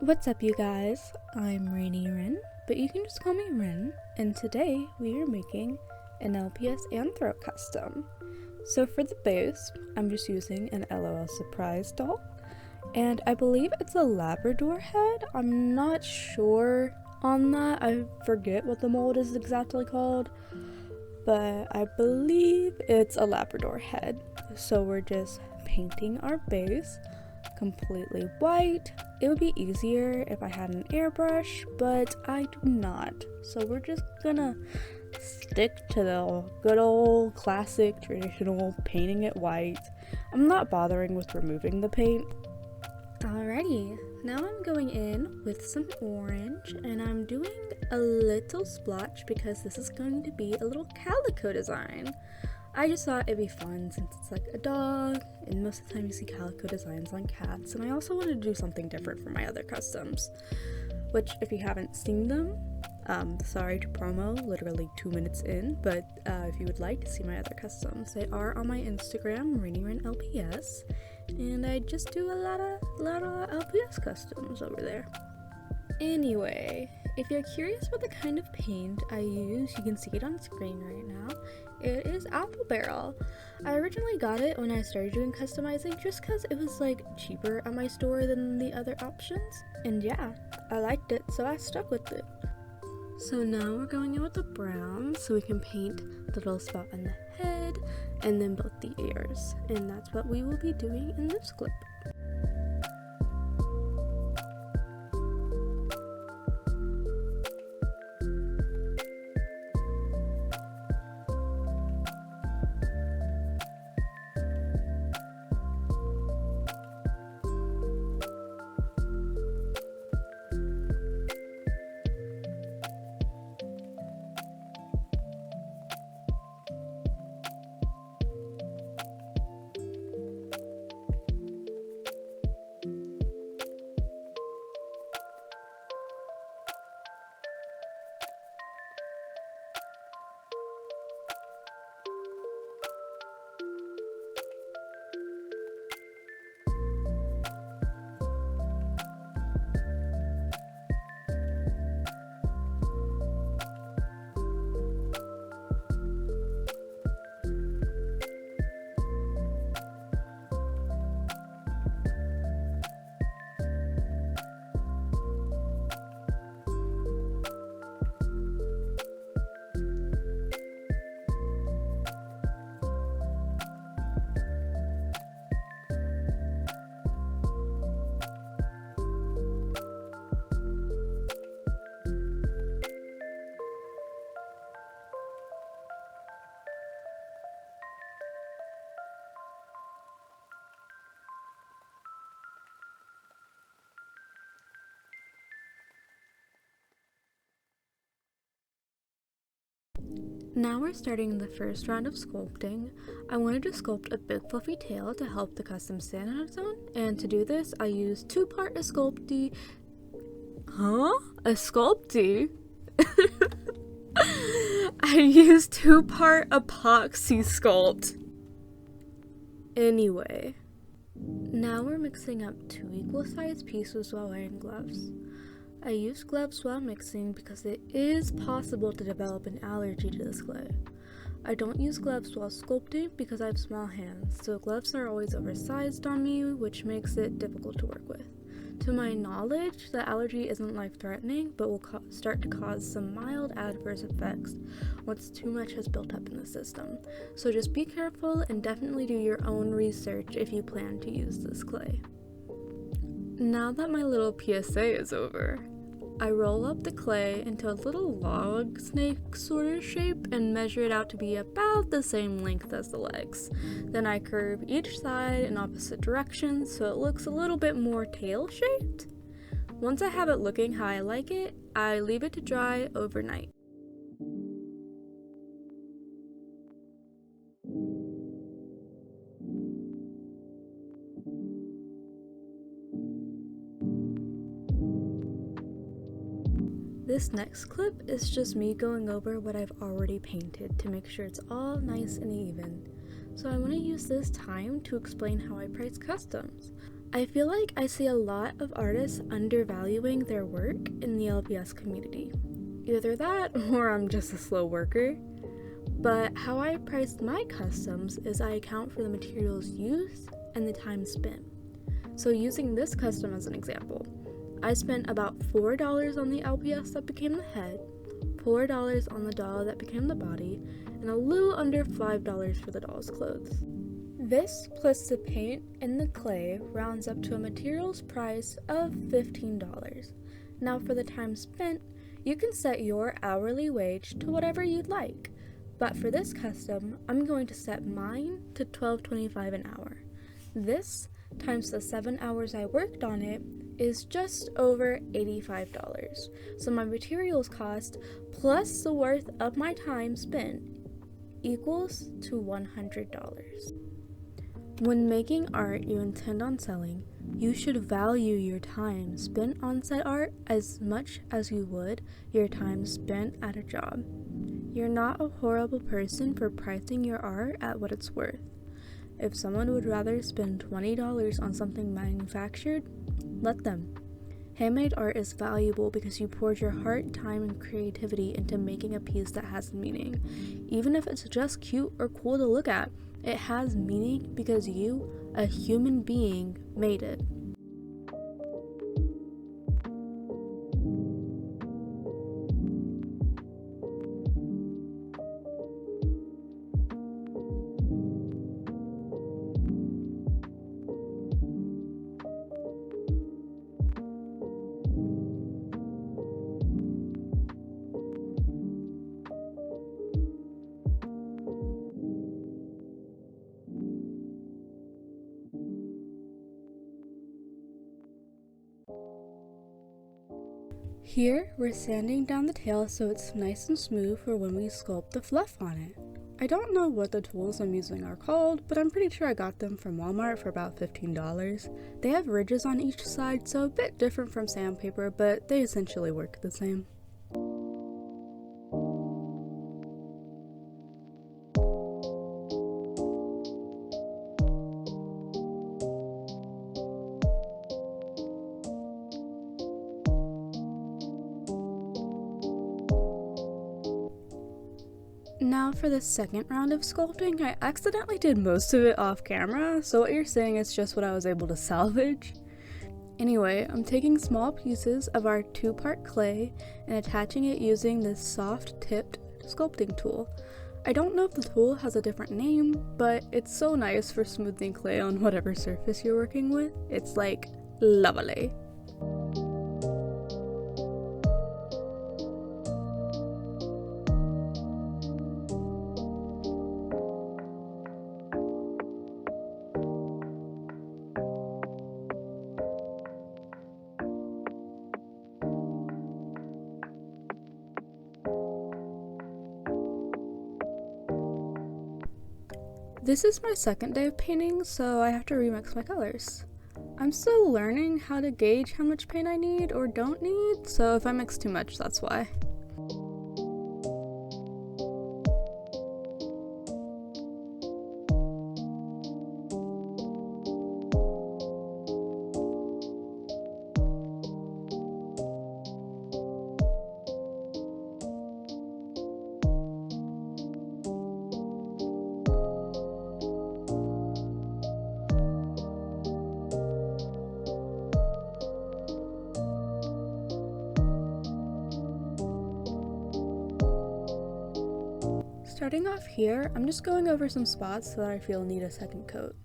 What's up, you guys? I'm Rainy Rin, but you can just call me Rin, and today we are making an LPS Anthro Custom. So for the base, I'm just using an LOL Surprise doll, and I believe it's a Labrador head. I'm not sure on that. I forget what the mold is exactly called, but I believe it's a Labrador head. So we're just painting our base completely white. It would be easier if I had an airbrush, but I do not. So we're just gonna stick to the good old classic traditional painting it white. I'm not bothering with removing the paint. Alrighty, now I'm going in with some orange and I'm doing a little splotch because this is going to be a little calico design. I just thought it'd be fun since it's like a dog, and most of the time you see calico designs on cats, and I also wanted to do something different for my other customs, which if you haven't seen them, sorry to promo, literally 2 minutes in, but if you would like to see my other customs, they are on my Instagram, RainyRinLPS, and I just do a lot of LPS customs over there. Anyway, if you're curious what the kind of paint I use, you can see it on screen right now. It is Apple Barrel. I originally got it when I started doing customizing just because it was like cheaper at my store than the other options. And yeah, I liked it, so I stuck with it. So now we're going in with the brown so we can paint the little spot on the head and then both the ears. And that's what we will be doing in this clip. Now we're starting the first round of sculpting. I wanted to sculpt a big fluffy tail to help the custom stand on its own, and to do this I used 2-part A Sculpty. I used 2-part epoxy sculpt. Anyway, now we're mixing up 2 equal sized pieces while wearing gloves. I use gloves while mixing because it is possible to develop an allergy to this clay. I don't use gloves while sculpting because I have small hands, so gloves are always oversized on me, which makes it difficult to work with. To my knowledge, the allergy isn't life-threatening, but will start to cause some mild adverse effects once too much has built up in the system. So just be careful and definitely do your own research if you plan to use this clay. Now that my little PSA is over, I roll up the clay into a little log snake sort of shape and measure it out to be about the same length as the legs. Then I curve each side in opposite directions so it looks a little bit more tail-shaped. Once I have it looking how I like it, I leave it to dry overnight. This next clip is just me going over what I've already painted to make sure it's all nice and even. So I want to use this time to explain how I price customs. I feel like I see a lot of artists undervaluing their work in the LPS community. Either that or I'm just a slow worker. But how I price my customs is I account for the materials used and the time spent. So using this custom as an example, I spent about $4 on the LPS that became the head, $4 on the doll that became the body, and a little under $5 for the doll's clothes. This plus the paint and the clay rounds up to a materials price of $15. Now for the time spent, you can set your hourly wage to whatever you'd like. But for this custom, I'm going to set mine to $12.25 an hour. This, times the 7 hours I worked on it, is just over $85. So my materials cost, plus the worth of my time spent, equals to $100. When making art you intend on selling, you should value your time spent on said art as much as you would your time spent at a job. You're not a horrible person for pricing your art at what it's worth. If someone would rather spend $20 on something manufactured, let them. Handmade art is valuable because you poured your heart, time, and creativity into making a piece that has meaning. Even if it's just cute or cool to look at, it has meaning because you, a human being, made it. Here, we're sanding down the tail so it's nice and smooth for when we sculpt the fluff on it. I don't know what the tools I'm using are called, but I'm pretty sure I got them from Walmart for about $15. They have ridges on each side, so a bit different from sandpaper, but they essentially work the same. Now for the second round of sculpting, I accidentally did most of it off camera, so what you're seeing is just what I was able to salvage. Anyway, I'm taking small pieces of our 2-part clay and attaching it using this soft-tipped sculpting tool. I don't know if the tool has a different name, but it's so nice for smoothing clay on whatever surface you're working with. It's like lovely. This is my second day of painting, so I have to remix my colors. I'm still learning how to gauge how much paint I need or don't need, so if I mix too much, that's why. Starting off here, I'm just going over some spots that I feel need a second coat.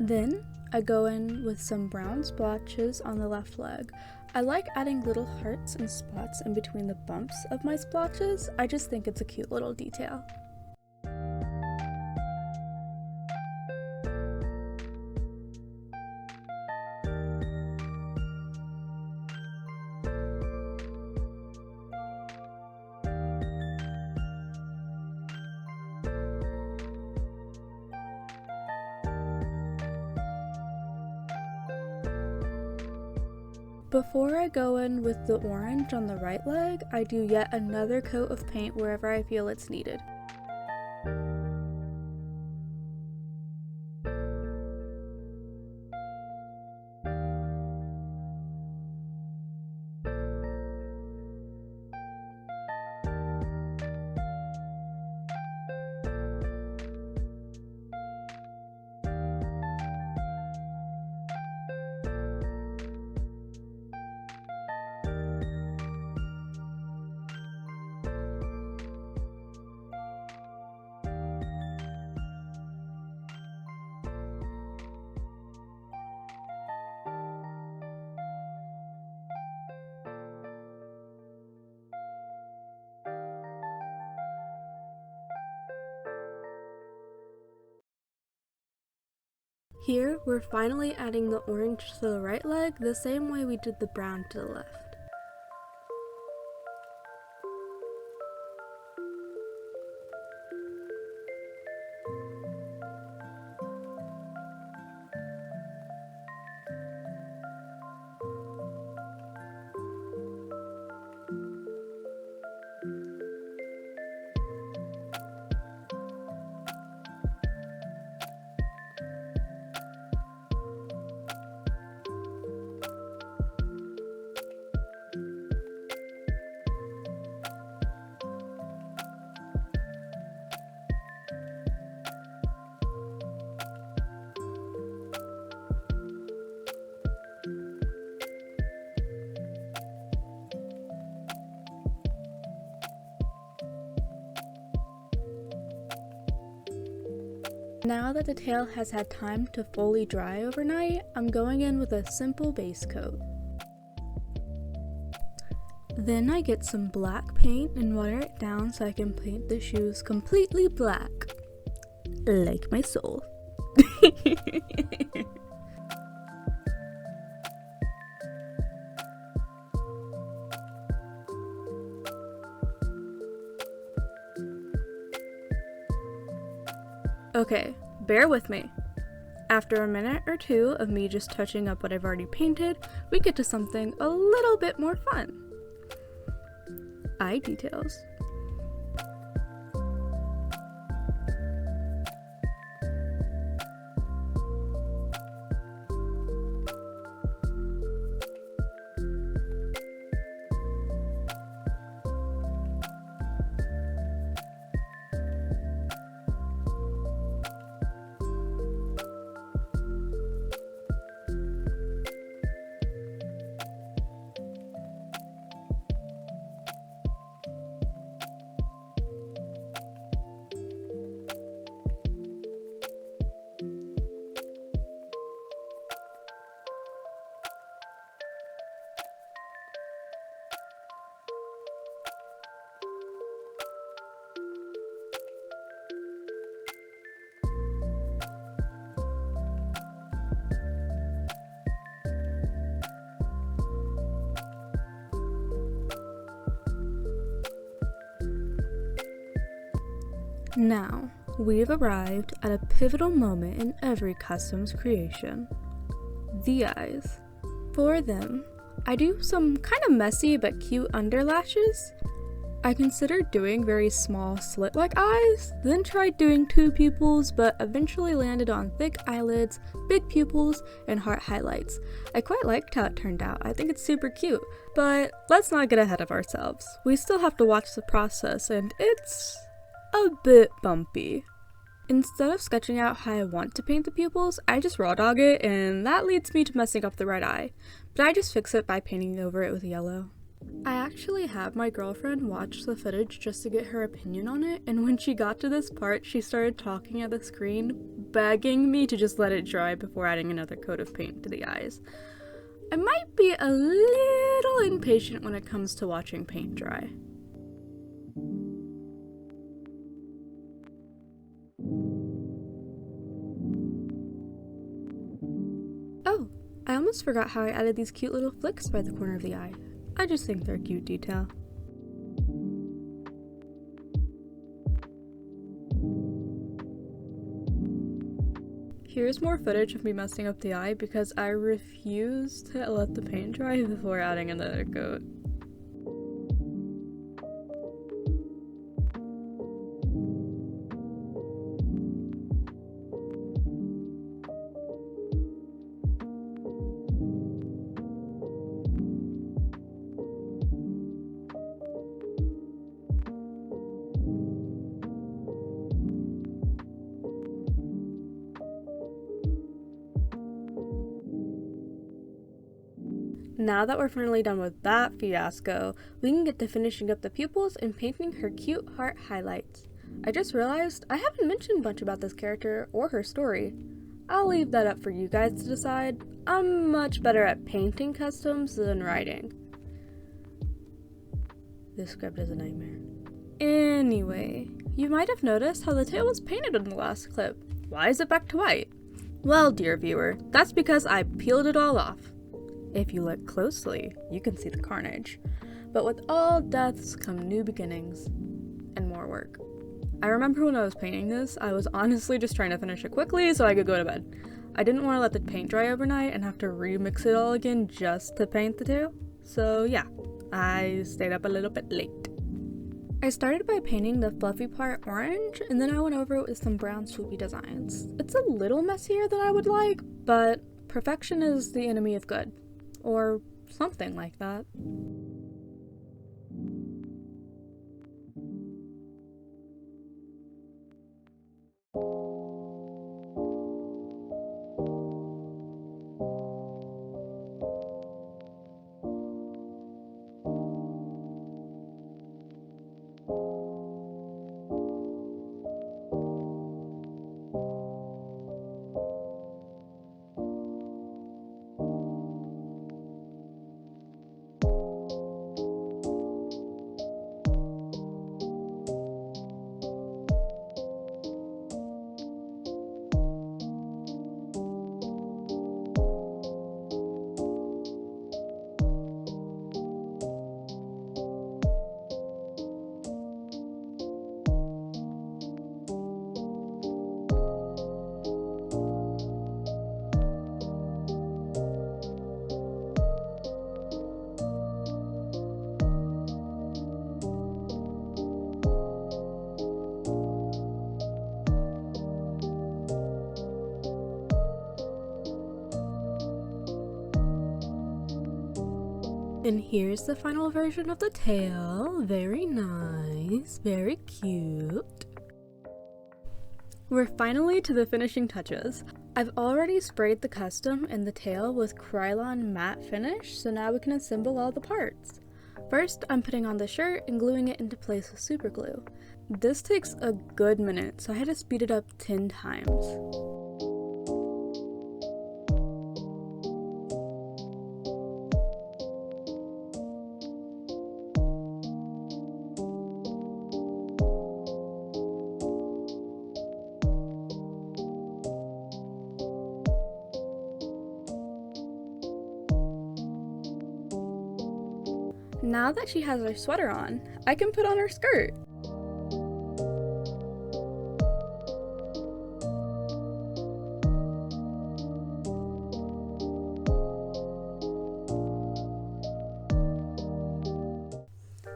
Then, I go in with some brown splotches on the left leg. I like adding little hearts and spots in between the bumps of my splotches. I just think it's a cute little detail. Before I go in with the orange on the right leg, I do yet another coat of paint wherever I feel it's needed. Here, we're finally adding the orange to the right leg the same way we did the brown to the left. Now that the tail has had time to fully dry overnight, I'm going in with a simple base coat. Then I get some black paint and water it down so I can paint the shoes completely black. Like my soul. Okay, bear with me. After a minute or two of me just touching up what I've already painted, we get to something a little bit more fun. Eye details. Now, we've arrived at a pivotal moment in every custom's creation. The eyes. For them, I do some kind of messy but cute underlashes. I considered doing very small slit-like eyes, then tried doing two pupils, but eventually landed on thick eyelids, big pupils, and heart highlights. I quite liked how it turned out. I think it's super cute, but let's not get ahead of ourselves. We still have to watch the process, and it's a bit bumpy. Instead of sketching out how I want to paint the pupils, I just raw dog it, and that leads me to messing up the right eye. But I just fix it by painting over it with yellow. I actually had my girlfriend watch the footage just to get her opinion on it, and when she got to this part, she started talking at the screen, begging me to just let it dry before adding another coat of paint to the eyes. I might be a little impatient when it comes to watching paint dry. Oh, I almost forgot how I added these cute little flicks by the corner of the eye. I just think they're a cute detail. here's more footage of me messing up the eye because I refuse to let the paint dry before adding another coat. Now that we're finally done with that fiasco, we can get to finishing up the pupils and painting her cute heart highlights. I just realized I haven't mentioned much about this character or her story. I'll leave that up for you guys to decide. I'm much better at painting customs than writing. This script is a nightmare. Anyway, you might have noticed how the tail was painted in the last clip. Why is it back to white? Well, dear viewer, that's because I peeled it all off. If you look closely, you can see the carnage. But with all deaths come new beginnings and more work. I remember when I was painting this, I was honestly just trying to finish it quickly so I could go to bed. I didn't want to let the paint dry overnight and have to remix it all again just to paint the tail. So yeah, I stayed up a little bit late. I started by painting the fluffy part orange, and then I went over it with some brown swoopy designs. It's a little messier than I would like, but perfection is the enemy of good. Or something like that. And here's the final version of the tail. Very nice, very cute. We're finally to the finishing touches. I've already sprayed the custom and the tail with Krylon matte finish, so now we can assemble all the parts. First, I'm putting on the shirt and gluing it into place with super glue. This takes a good minute, so I had to speed it up 10 times. Now that she has her sweater on, I can put on her skirt.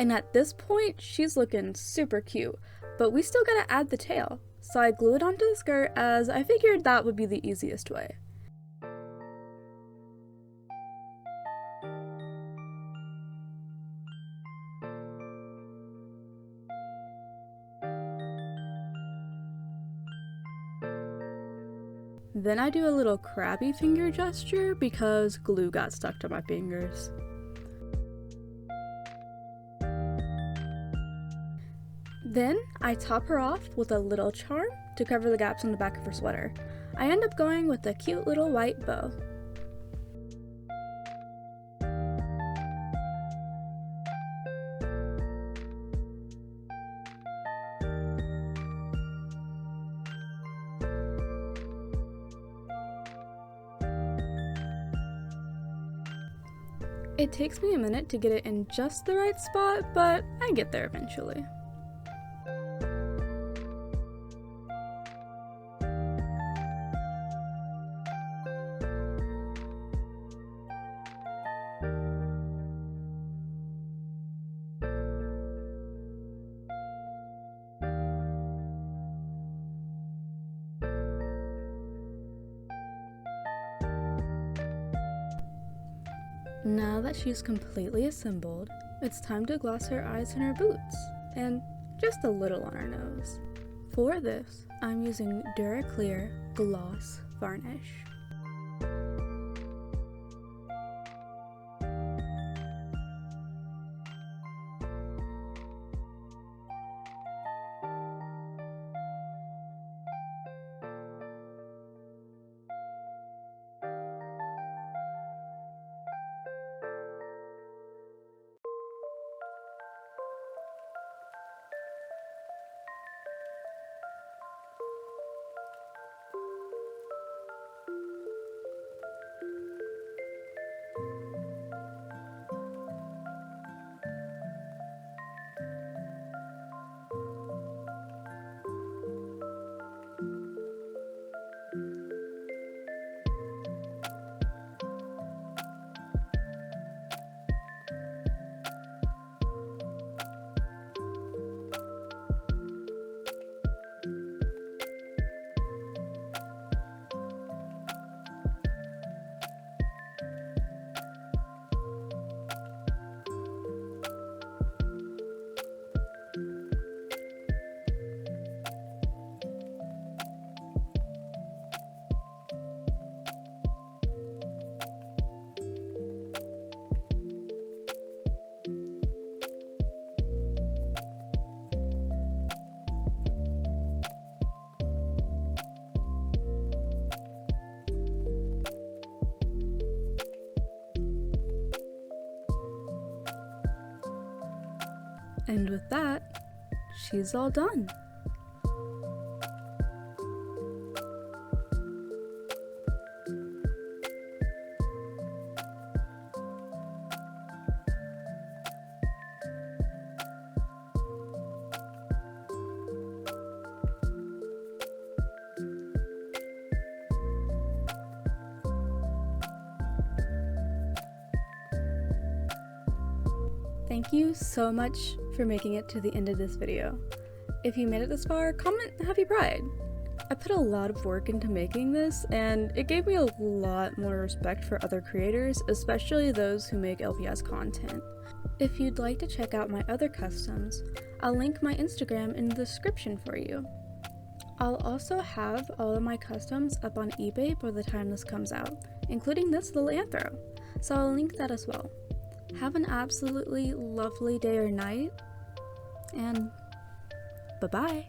And at this point, she's looking super cute, but we still gotta add the tail. So I glue it onto the skirt as I figured that would be the easiest way. Then I do a little crabby finger gesture because glue got stuck to my fingers. Then I top her off with a little charm to cover the gaps on the back of her sweater. I end up going with a cute little white bow. It takes me a minute to get it in just the right spot, but I get there eventually. Now that she's completely assembled, it's time to gloss her eyes and her boots, and just a little on her nose. For this, I'm using Duraclear Gloss Varnish. And with that, she's all done. Thank you so much for making it to the end of this video. If you made it this far, comment Happy Pride. I put a lot of work into making this, and it gave me a lot more respect for other creators, especially those who make LPS content. If you'd like to check out my other customs, I'll link my Instagram in the description for you. I'll also have all of my customs up on eBay by the time this comes out, including this little anthro, so I'll link that as well. Have an absolutely lovely day or night, and bye-bye.